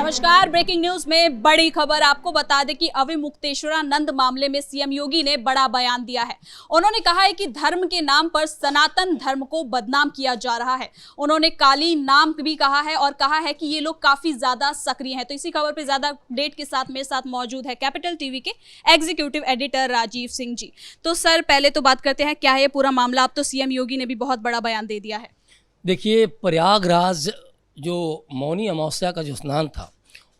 नमस्कार। Breaking news में बड़ी खबर आपको बता दें कि अविमुक्तेश्वरानंद मामले में सीएम योगी ने बड़ा बयान दिया है। उन्होंने कहा है कि धर्म के नाम पर सनातन धर्म को बदनाम किया जा रहा है। उन्होंने काली नाम भी कहा है और कहा है कि ये लोग काफी ज्यादा सक्रिय हैं। तो इसी खबर पे ज्यादा अपडेट के साथ मेरे साथ मौजूद है कैपिटल टीवी के एग्जीक्यूटिव एडिटर राजीव सिंह जी। तो सर, पहले तो बात करते हैं, क्या है ये पूरा मामला? अब तो सीएम योगी ने भी बहुत बड़ा बयान दे दिया है। देखिए, प्रयागराज जो मौनी अमावस्या का जो स्नान था,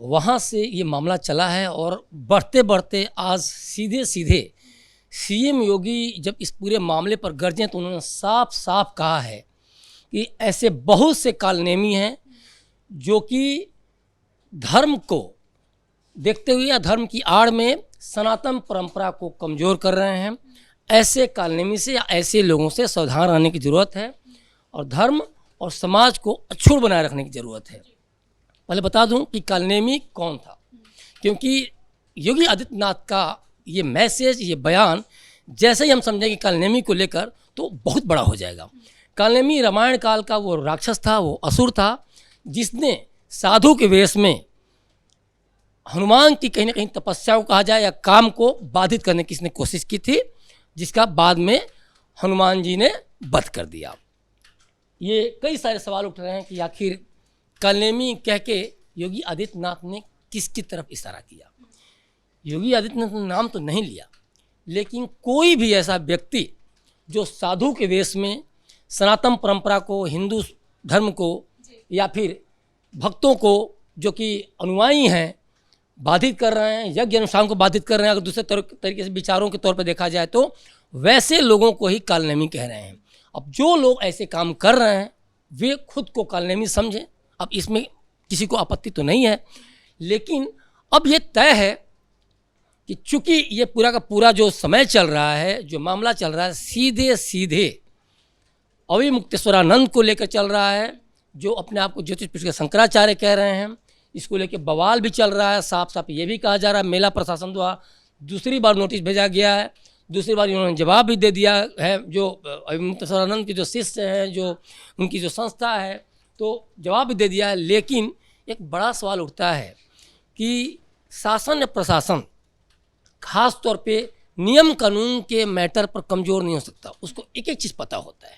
वहाँ से ये मामला चला है और बढ़ते बढ़ते आज सीधे सीधे सीएम योगी जब इस पूरे मामले पर गरजे तो उन्होंने साफ साफ कहा है कि ऐसे बहुत से कालनेमी हैं जो कि धर्म को देखते हुए या धर्म की आड़ में सनातन परंपरा को कमज़ोर कर रहे हैं। ऐसे कालनेमी से या ऐसे लोगों से सावधान रहने की ज़रूरत है और धर्म और समाज को अक्षुण्ण बनाए रखने की ज़रूरत है। पहले बता दूं कि कालनेमी कौन था, क्योंकि योगी आदित्यनाथ का ये मैसेज, ये बयान जैसे ही हम समझेंगे कालनेमी को लेकर तो बहुत बड़ा हो जाएगा। कालनेमी रामायण काल का वो राक्षस था, वो असुर था, जिसने साधु के वेश में हनुमान की कहीं ना कहीं तपस्या को कहा जाए या काम को बाधित करने की इसने कोशिश की थी, जिसका बाद में हनुमान जी ने वध कर दिया। ये कई सारे सवाल उठ रहे हैं कि आखिर कालनेमी कह के योगी आदित्यनाथ ने किसकी तरफ इशारा किया। योगी आदित्यनाथ ने नाम तो नहीं लिया, लेकिन कोई भी ऐसा व्यक्ति जो साधु के वेश में सनातन परंपरा को, हिंदू धर्म को या फिर भक्तों को जो कि अनुयायी हैं बाधित कर रहे हैं, यज्ञ अनुष्ठान को बाधित कर रहे हैं, अगर दूसरे तरीके से विचारों के तौर पर देखा जाए तो वैसे लोगों को ही कालनेमी कह रहे हैं। अब जो लोग ऐसे काम कर रहे हैं वे खुद को कालनेमी समझें। अब इसमें किसी को आपत्ति तो नहीं है, लेकिन अब ये तय है कि चूंकि ये पूरा का पूरा जो समय चल रहा है, जो मामला चल रहा है, सीधे सीधे अविमुक्तेश्वरानंद को लेकर चल रहा है, जो अपने आप को ज्योतिष पीठ के शंकराचार्य कह रहे हैं। इसको लेकर बवाल भी चल रहा है। साफ साफ ये भी कहा जा रहा है मेला प्रशासन द्वारा दूसरी बार नोटिस भेजा गया है, दूसरी बार इन्होंने जवाब भी दे दिया है। जो अविमुक्तेश्वरानंद के जो शिष्य हैं, जो उनकी जो संस्था है, तो जवाब भी दे दिया है। लेकिन एक बड़ा सवाल उठता है कि शासन या प्रशासन खास तौर पे नियम कानून के मैटर पर कमज़ोर नहीं हो सकता, उसको एक एक चीज़ पता होता है।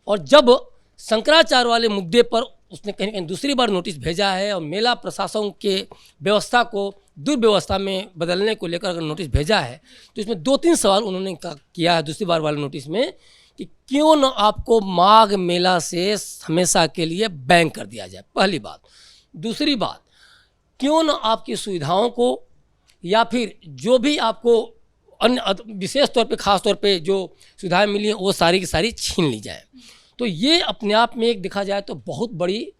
और जब शंकराचार्य वाले मुद्दे पर उसने कहीं कहीं दूसरी बार नोटिस भेजा है और मेला प्रशासन के व्यवस्था को दुर्व्यवस्था में बदलने को लेकर अगर नोटिस भेजा है, तो इसमें 2-3 सवाल उन्होंने किया है दूसरी बार वाले नोटिस में कि क्यों न आपको माघ मेला से हमेशा के लिए बैन कर दिया जाए, पहली बात। दूसरी बात, क्यों न आपकी सुविधाओं को या फिर जो भी आपको अन्य विशेष तौर पे खास तौर पे जो सुविधाएं मिली हैं वो सारी की सारी छीन ली जाए। तो ये अपने आप में एक देखा जाए तो बहुत बड़ी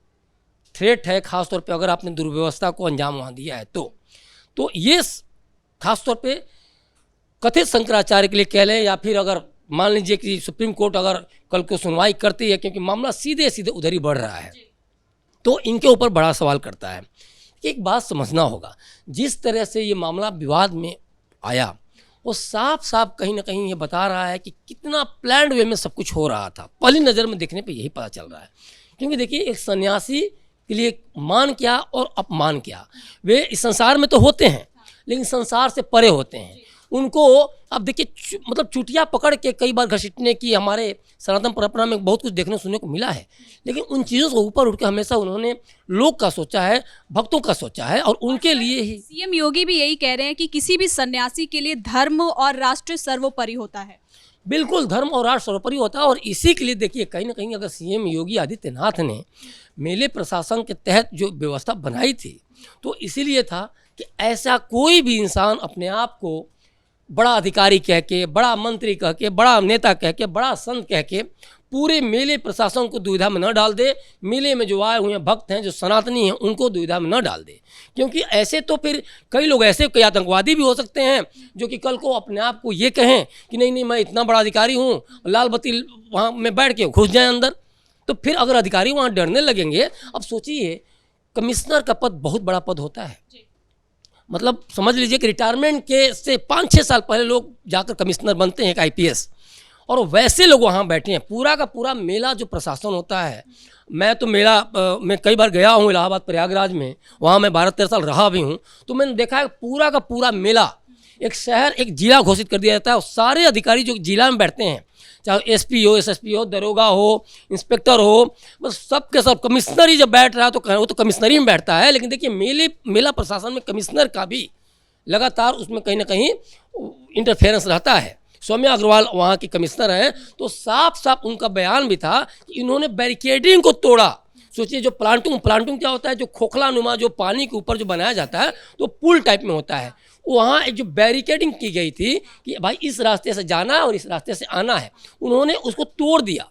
थ्रेट है, खास तौर पे अगर आपने दुर्व्यवस्था को अंजाम वहाँ दिया है तो ये खास तौर पे कथित शंकराचार्य के लिए कह लें या फिर अगर मान लीजिए कि सुप्रीम कोर्ट अगर कल को सुनवाई करती है, क्योंकि मामला सीधे सीधे उधर ही बढ़ रहा है, तो इनके ऊपर बड़ा सवाल करता है। एक बात समझना होगा, जिस तरह से ये मामला विवाद में आया वो साफ साफ कहीं ना कहीं ये बता रहा है कि कितना प्लान्ड वे में सब कुछ हो रहा था। पहली नज़र में देखने पे यही पता चल रहा है। क्योंकि देखिए, एक सन्यासी के लिए मान क्या और अपमान क्या, वे इस संसार में तो होते हैं लेकिन संसार से परे होते हैं। उनको अब देखिए मतलब चुटिया पकड़ के कई बार घसीटने की हमारे सनातन परंपरा में बहुत कुछ देखने सुनने को मिला है, लेकिन उन चीज़ों से ऊपर उठ के हमेशा उन्होंने लोग का सोचा है, भक्तों का सोचा है और उनके लिए ही। सीएम योगी भी यही कह रहे हैं कि किसी भी सन्यासी के लिए धर्म और राष्ट्र सर्वोपरि होता है। बिल्कुल, धर्म और राष्ट्र सर्वोपरि होता है। और इसी के लिए देखिए कहीं ना कहीं अगर सीएम योगी आदित्यनाथ ने मेले प्रशासन के तहत जो व्यवस्था बनाई थी तो इसीलिए था कि ऐसा कोई भी इंसान अपने आप को बड़ा अधिकारी कह के, बड़ा मंत्री कह के, बड़ा नेता कह के, बड़ा संत कह के पूरे मेले प्रशासन को दुविधा में न डाल दे। मेले में जो आए हुए भक्त हैं, जो सनातनी हैं, उनको दुविधा में न डाल दे, क्योंकि ऐसे तो फिर कई लोग ऐसे कई आतंकवादी भी हो सकते हैं जो कि कल को अपने आप को ये कहें कि नहीं नहीं मैं इतना बड़ा अधिकारी हूँ, लाल बत्ती वहाँ में बैठ के घुस जाए अंदर। तो फिर अगर अधिकारी वहाँ डरने लगेंगे, अब सोचिए कमिश्नर का पद बहुत बड़ा पद होता है, मतलब समझ लीजिए कि रिटायरमेंट के से 5-6 साल पहले लोग जाकर कमिश्नर बनते हैं एक आईपीएस, और वैसे लोग वहाँ बैठे हैं। पूरा का पूरा मेला जो प्रशासन होता है, मैं तो मेला मैं कई बार गया हूँ इलाहाबाद प्रयागराज में, वहाँ मैं 12-13 साल रहा भी हूँ, तो मैंने देखा है पूरा का पूरा मेला एक शहर एक जिला घोषित कर दिया जाता है और सारे अधिकारी जो जिला में बैठते हैं, चाहे एसपी हो, एसएसपी हो, दरोगा हो, इंस्पेक्टर हो, बस सब के सब, कमिश्नर ही जब बैठ रहा है तो वो तो कमिश्नर ही में बैठता है। लेकिन देखिए मेला प्रशासन में कमिश्नर का भी लगातार उसमें कहीं ना कहीं इंटरफेरेंस रहता है। सौम्या अग्रवाल वहाँ की कमिश्नर हैं, तो साफ साफ उनका बयान भी था कि इन्होंने बैरिकेडिंग को तोड़ा। सोचिए जो प्लांटिंग क्या होता है, जो खोखला नुमा जो पानी के ऊपर जो बनाया जाता है तो पुल टाइप में होता है, वहाँ एक जो बैरिकेडिंग की गई थी कि भाई इस रास्ते से जाना है और इस रास्ते से आना है, उन्होंने उसको तोड़ दिया।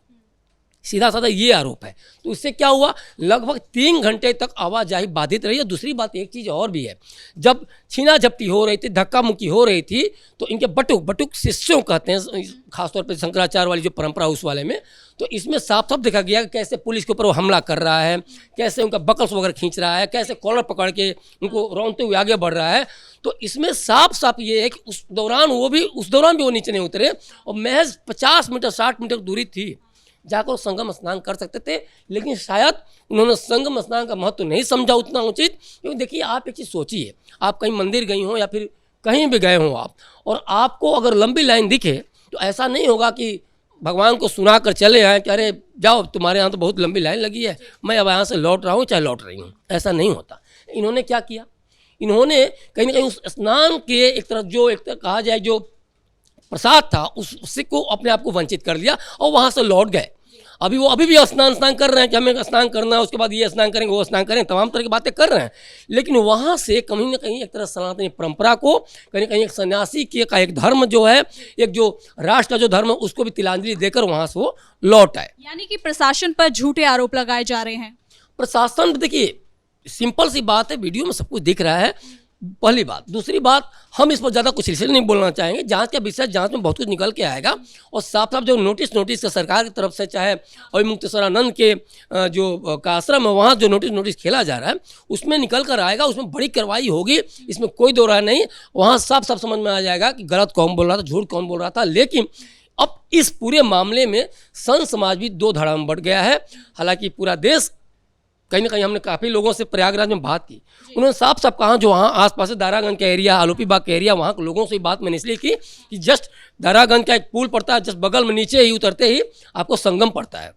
सीधा साधा ये आरोप है। तो इससे क्या हुआ, लगभग 3 घंटे तक आवाजाही बाधित रही है। दूसरी बात एक चीज़ और भी है, जब छीना झपटी हो रही थी, धक्का मुक्की हो रही थी, तो इनके बटुक शिष्यों कहते हैं, खासतौर पर शंकराचार्य वाली जो परंपरा उस वाले में, तो इसमें साफ साफ देखा गया कि कैसे पुलिस के ऊपर वो हमला कर रहा है, कैसे उनका बकल्स वगैरह खींच रहा है, कैसे कॉलर पकड़ के उनको रौंदते हुए आगे बढ़ रहा है। तो इसमें साफ साफ ये है कि उस दौरान भी वो नीचे नहीं उतरे और महज 50 मीटर 60 मीटर दूरी थी, जाकर संगम स्नान कर सकते थे। लेकिन शायद उन्होंने संगम स्नान का महत्व नहीं समझा उतना उचित। क्योंकि देखिए आप एक चीज़ सोचिए, आप कहीं मंदिर गई हो या फिर कहीं भी गए हो आप, और आपको अगर लंबी लाइन दिखे तो ऐसा नहीं होगा कि भगवान को सुना कर चले आए कि अरे जाओ तुम्हारे यहाँ तो बहुत लंबी लाइन लगी है, मैं अब यहाँ से लौट रहा हूँ चाहे लौट रही हूँ। ऐसा नहीं होता। इन्होंने क्या किया, इन्होंने कहीं ना कहीं उस स्नान के एक तरह कहा जाए जो प्रसाद था उससे को अपने आप को वंचित कर लिया और वहाँ से लौट गए। अभी भी स्नान कर रहे हैं कि हमें स्नान करना है, उसके बाद ये स्नान करेंगे, वो स्नान करेंगे, तमाम तरह की बातें कर रहे हैं। लेकिन वहाँ से कहीं ना कहीं एक तरह सनातनी परंपरा को, कहीं ना कहीं एक सन्यासी का एक धर्म जो है, एक जो राष्ट्र का जो धर्म है, उसको भी तिलांजलि देकर वहाँ से वो लौट आए। यानी कि प्रशासन पर झूठे आरोप लगाए जा रहे हैं। प्रशासन, देखिए सिंपल सी बात है, वीडियो में सब कुछ दिख रहा है, पहली बात। दूसरी बात, हम इस पर ज़्यादा कुछ इसलिए नहीं बोलना चाहेंगे, जांच का विषय, जांच में बहुत कुछ निकल के आएगा। और साफ साफ जो नोटिस का सरकार की तरफ से, चाहे अविमुक्तेश्वरानंद के जो का आश्रम है वहाँ जो नोटिस खेला जा रहा है, उसमें निकल कर आएगा, उसमें बड़ी कार्रवाई होगी, इसमें कोई दो राय नहीं। वहाँ साफ साफ समझ में आ जाएगा कि गलत कौन बोल रहा था, झूठ कौन बोल रहा था। लेकिन अब इस पूरे मामले में संत समाज भी दो धड़ा में बढ़ गया है। हालांकि पूरा देश, कहीं ना कहीं हमने काफ़ी लोगों से प्रयागराज में बात की, उन्होंने साफ साफ कहा, जो वहाँ आसपास है दारागंज का एरिया, आलोपी बाग का एरिया, वहाँ के लोगों से बात मैंने इसलिए की कि जस्ट दारागंज का एक पुल पड़ता है, जस्ट बगल में नीचे ही उतरते ही आपको संगम पड़ता है,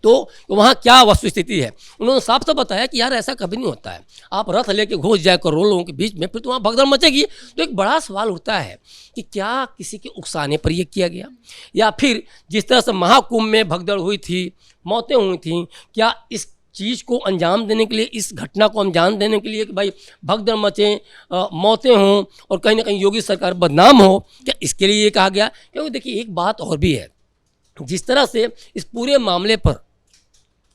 तो वहाँ क्या वस्तु स्थिति है। उन्होंने साफ साफ बताया कि यार ऐसा कभी नहीं होता है, आप रथ लेके घुस जाए करोड़ों लोगों के बीच में, फिर तो वहाँ भगदड़ मचेगी। तो एक बड़ा सवाल उठता है कि क्या किसी के उकसाने पर यह किया गया, या फिर जिस तरह से महाकुंभ में भगदड़ हुई थी, मौतें हुई थी, क्या इस चीज़ को अंजाम देने के लिए, इस घटना को अंजाम देने के लिए कि भाई भगदड़ मचे, मौतें हों और कहीं ना कहीं योगी सरकार बदनाम हो, क्या इसके लिए ये कहा गया? क्योंकि देखिए एक बात और भी है, जिस तरह से इस पूरे मामले पर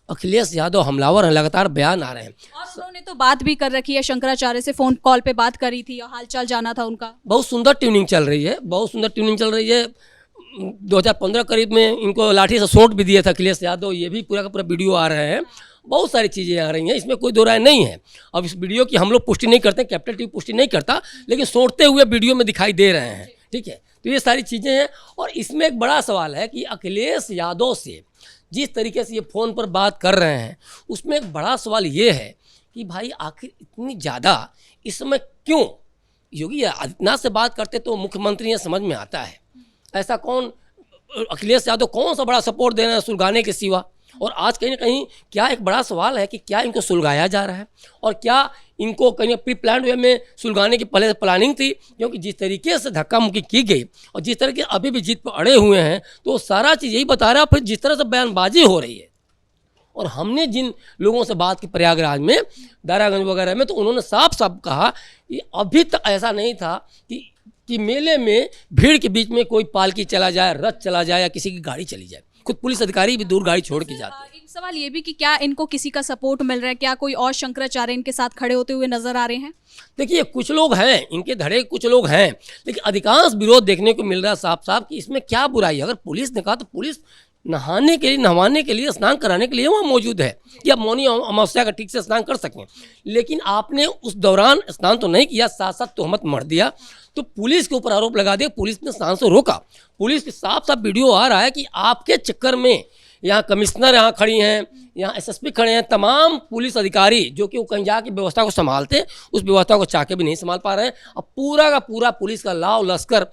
अखिलेश यादव हमलावर हैं, लगातार बयान आ रहे हैं, और उन्होंने तो बात भी कर रखी है, शंकराचार्य से फ़ोन कॉल पे बात करी थी और हालचाल जाना था उनका। बहुत सुंदर ट्यूनिंग चल रही है, बहुत सुंदर ट्यूनिंग चल रही है। 2015 करीब में इनको लाठी से चोट भी दिया था अखिलेश यादव, ये भी पूरा का पूरा वीडियो आ रहे हैं, बहुत सारी चीज़ें आ रही हैं, इसमें कोई दो राय नहीं है। अब इस वीडियो की हम लोग पुष्टि नहीं करते, कैपिटल टीवी पुष्टि नहीं करता, लेकिन सोचते हुए वीडियो में दिखाई दे रहे हैं, ठीक है। तो ये सारी चीज़ें हैं। और इसमें एक बड़ा सवाल है कि अखिलेश यादव से जिस तरीके से ये फ़ोन पर बात कर रहे हैं, उसमें एक बड़ा सवाल ये है कि भाई आखिर इतनी ज़्यादा इस समय क्यों योगी आदित्यनाथ से बात करते तो मुख्यमंत्री हैं, समझ में आता है। ऐसा कौन, अखिलेश यादव कौन सा बड़ा सपोर्ट दे रहे हैं सुलगाने के सिवा। और आज कहीं ना कहीं क्या एक बड़ा सवाल है कि क्या इनको सुलगाया जा रहा है, और क्या इनको कहीं प्री प्लान वे में सुलगाने की पहले से प्लानिंग थी। क्योंकि जिस तरीके से धक्का मुक्की की गई और जिस तरह के अभी भी जीत पर अड़े हुए हैं, तो सारा चीज़ यही बता रहा है। फिर जिस तरह से बयानबाजी हो रही है, और हमने जिन लोगों से बात की प्रयागराज में, दारागंज वगैरह में, तो उन्होंने साफ साफ कहा कि अभी तक ऐसा नहीं था कि मेले में भीड़ के बीच में कोई पालकी चला जाए, रथ चला जाए या किसी की गाड़ी चली जाए। खुद पुलिस अधिकारी भी दूर गाड़ी छोड़ के जाते हैं। एक सवाल ये भी कि क्या इनको किसी का सपोर्ट मिल रहा है, क्या कोई और शंकराचार्य इनके साथ खड़े होते हुए नजर आ रहे हैं? देखिए कुछ लोग हैं, इनके धड़े कुछ लोग हैं, लेकिन अधिकांश विरोध देखने को मिल रहा है साफ साफ कि इसमें क्या बुराई है। अगर पुलिस ने कहा तो पुलिस नहाने के लिए, नहवाने के लिए, स्नान कराने के लिए वहाँ मौजूद है कि आप मौनी अमावस्या का ठीक से स्नान कर सकें। लेकिन आपने उस दौरान स्नान तो नहीं किया, साथ साथ तोहमत मढ़ दिया, तो पुलिस के ऊपर आरोप लगा दिया, पुलिस ने स्नान से रोका। पुलिस के साफ साफ वीडियो आ रहा है कि आपके चक्कर में यहाँ कमिश्नर यहाँ खड़ी हैं, यहाँ एसएसपी खड़े हैं, तमाम पुलिस अधिकारी जो कि वो कहीं जाके व्यवस्था को संभालते, उस व्यवस्था को चाह के भी नहीं संभाल पा रहे हैं। अब पूरा का पूरा पुलिस का लाव लश्कर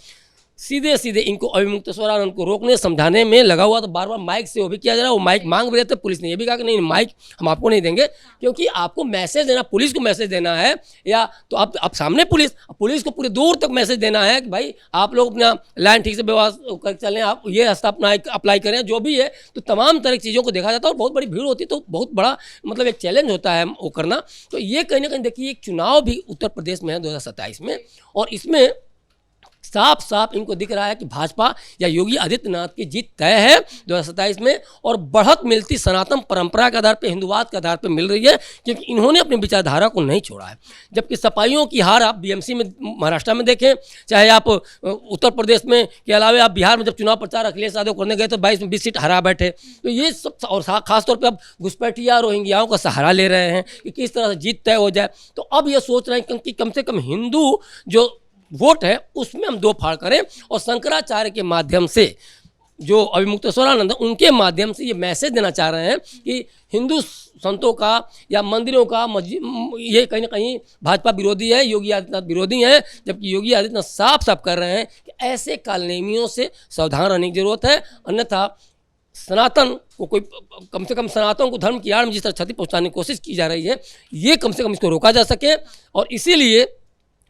सीधे सीधे इनको अभिमुक्तेश्वरानंद को रोकने समझाने में लगा हुआ। तो बार बार माइक से वो भी किया जा रहा है, वो माइक मांग भी रहे थे। पुलिस ने ये भी कहा कि नहीं, माइक हम आपको नहीं देंगे, क्योंकि आपको मैसेज देना, पुलिस को मैसेज देना है, या तो आप सामने पुलिस को पूरे दूर तक मैसेज देना है कि भाई आप लोग अपना लाइन ठीक से व्यवस्था कर चलें, आप ये रास्ता अपना अप्लाई करें, जो भी है। तो तमाम तरह की चीज़ों को देखा जाता है और बहुत बड़ी भीड़ होती है, तो बहुत बड़ा मतलब एक चैलेंज होता है वो करना। तो ये कहीं ना कहीं देखिए, एक चुनाव भी उत्तर प्रदेश में है 2027 में, और इसमें साफ साफ इनको दिख रहा है कि भाजपा या योगी आदित्यनाथ की जीत तय है 2027 में, और बढ़त मिलती सनातन परंपरा के आधार पे, हिंदुवाद के आधार पे मिल रही है, क्योंकि इन्होंने अपनी विचारधारा को नहीं छोड़ा है। जबकि सपाइयों की हार आप बीएमसी में, महाराष्ट्र में देखें, चाहे आप उत्तर प्रदेश में के अलावा आप बिहार में जब चुनाव प्रचार अखिलेश यादव करने गए तो 22 में 20 सीट हरा बैठे। तो ये सब, और खासतौर पर अब घुसपैठिया रोहिंग्याओं का सहारा ले रहे हैं कि किस तरह से जीत तय हो जाए। तो अब ये सोच रहे हैं कि कम से कम हिंदू जो वोट है उसमें हम दो फाड़ करें, और शंकराचार्य के माध्यम से, जो अभिमुक्तेश्वरानंद उनके माध्यम से ये मैसेज देना चाह रहे हैं कि हिंदू संतों का या मंदिरों का ये कहीं ना कहीं भाजपा विरोधी है, योगी आदित्यनाथ विरोधी हैं। जबकि योगी आदित्यनाथ साफ साफ कर रहे हैं कि ऐसे कालनेमियों से सावधान रहने की जरूरत है, अन्यथा सनातन को कोई, कम से कम सनातन को धर्म की आड़ में जिस तरह क्षति पहुँचाने की कोशिश की जा रही है, ये कम से कम इसको रोका जा सके। और इसीलिए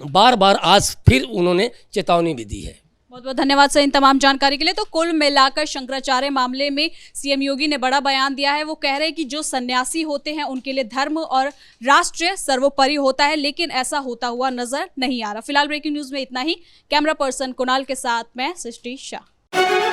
बार बार आज फिर उन्होंने चेतावनी भी दी है। बहुत बहुत धन्यवाद सर इन तमाम जानकारी के लिए। तो कुल मिलाकर शंकराचार्य मामले में सीएम योगी ने बड़ा बयान दिया है। वो कह रहे हैं कि जो सन्यासी होते हैं उनके लिए धर्म और राष्ट्र सर्वोपरि होता है, लेकिन ऐसा होता हुआ नजर नहीं आ रहा। फिलहाल ब्रेकिंग न्यूज में इतना ही। कैमरा पर्सन कुणाल के साथ मैं सृष्टि शाह।